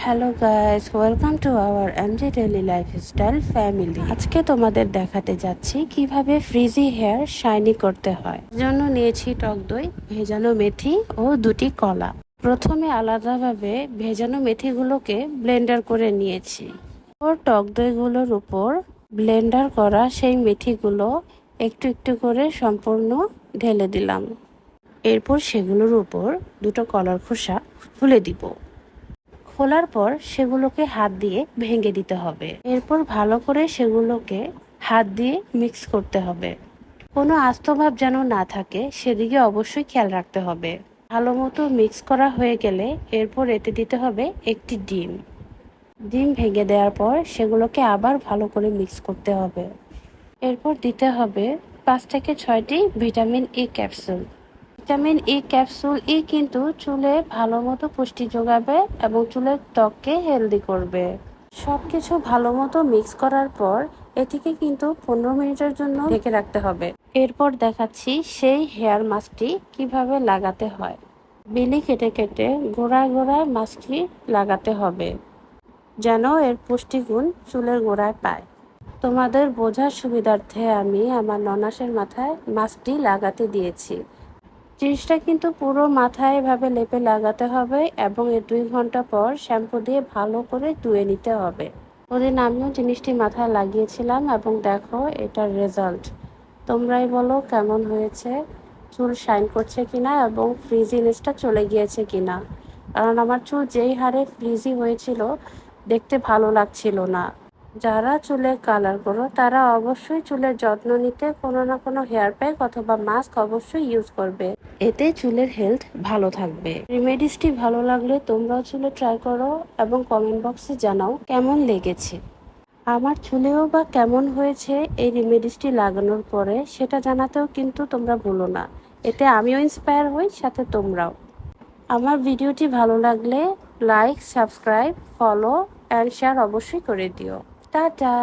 Hello guys, welcome to our এমজে daily lifestyle family. আজকে তোমাদের দেখাতে যাচ্ছি কিভাবে ফ্রিজি হেয়ার শাইনি করতে হয়। জন্য নিয়েছি টক দই, ভেজানো মেথি ও দুটি কলা। প্রথমে আলাদাভাবে ভেজানো মেথিগুলোকে ব্লেন্ডার করে নিয়েছি। ওর টক দইগুলোর উপর ব্লেন্ডার করা সেই মেথিগুলো একটু একটু করে সম্পূর্ণ ঢেলে দিলাম। এরপর সেগুলোর উপর দুটো কলার খোসা খুলে দিব। খোলার পর সেগুলোকে হাত দিয়ে ভেঙে দিতে হবে। এরপর ভালো করে সেগুলোকে হাত দিয়ে মিক্স করতে হবে। কোনো আস্ত ভাব যেন না থাকে সেদিকে অবশ্যই খেয়াল রাখতে হবে। ভালো মতো মিক্স করা হয়ে গেলে এরপর এতে দিতে হবে একটি ডিম। ডিম ভেঙে দেওয়ার পর সেগুলোকে আবার ভালো করে মিক্স করতে হবে। এরপর দিতে হবে 5 থেকে 6টি vitamin E capsule. Vitamin E capsule কিন্তু চুলে ভালো মতো পুষ্টি যোগাবে এবং চুলের ত্বককে হেলদি করবে। সবকিছু ভালো মতো মিক্স করার পর এটিকে কিন্তু 15 মিনিটের জন্য ঢেকে রাখতে হবে। এরপর দেখাচ্ছি সেই হেয়ার মাস্কটি কিভাবে লাগাতে হয়। বিলি কেটে কেটে গোড়ায় গোড়ায় মাস্কটি লাগাতে হবে, যেন এর পুষ্টিগুণ চুলের গোড়ায় পায়। তোমাদের বোঝার সুবিধার্থে আমি আমার ননাসের মাথায় মাস্কটি লাগাতে দিয়েছি। জিনিসটা কিন্তু পুরো মাথায় এভাবে লেপে লাগাতে হবে এবং এর 2 ঘন্টা পর শ্যাম্পু দিয়ে ভালো করে ধুয়ে নিতে হবে। ওদিন আমিও জিনিসটি মাথায় লাগিয়েছিলাম এবং দেখো এটার রেজাল্ট। তোমরাই বলো কেমন হয়েছে, চুল শাইন করছে কিনা এবং ফ্রিজিনেসটা চলে গিয়েছে কিনা। কারণ আমার চুল যেই হারে ফ্রিজি হয়েছিল দেখতে ভালো লাগছিল না। যারা চুলে কালার করো তারা অবশ্যই চুলের যত্ন নিতে কোনো না কোনো হেয়ার প্যাক অথবা মাস্ক অবশ্যই ইউজ করবে। এতে চুলের হেলথ ভালো থাকবে। রেমেডিসটি ভালো লাগলে তোমরাও চুলে ট্রাই করো এবং কমেন্ট বক্সে জানাও কেমন লেগেছে। আমার চুলেও বা কেমন হয়েছে এই রেমেডিসটি লাগানোর পরে সেটা জানাতেও কিন্তু তোমরা ভুলো না। এতে আমিও ইন্সপায়ার হই, সাথে তোমরাও। আমার ভিডিওটি ভালো লাগলে like, subscribe, follow and share অবশ্যই করে দিও। টাটা।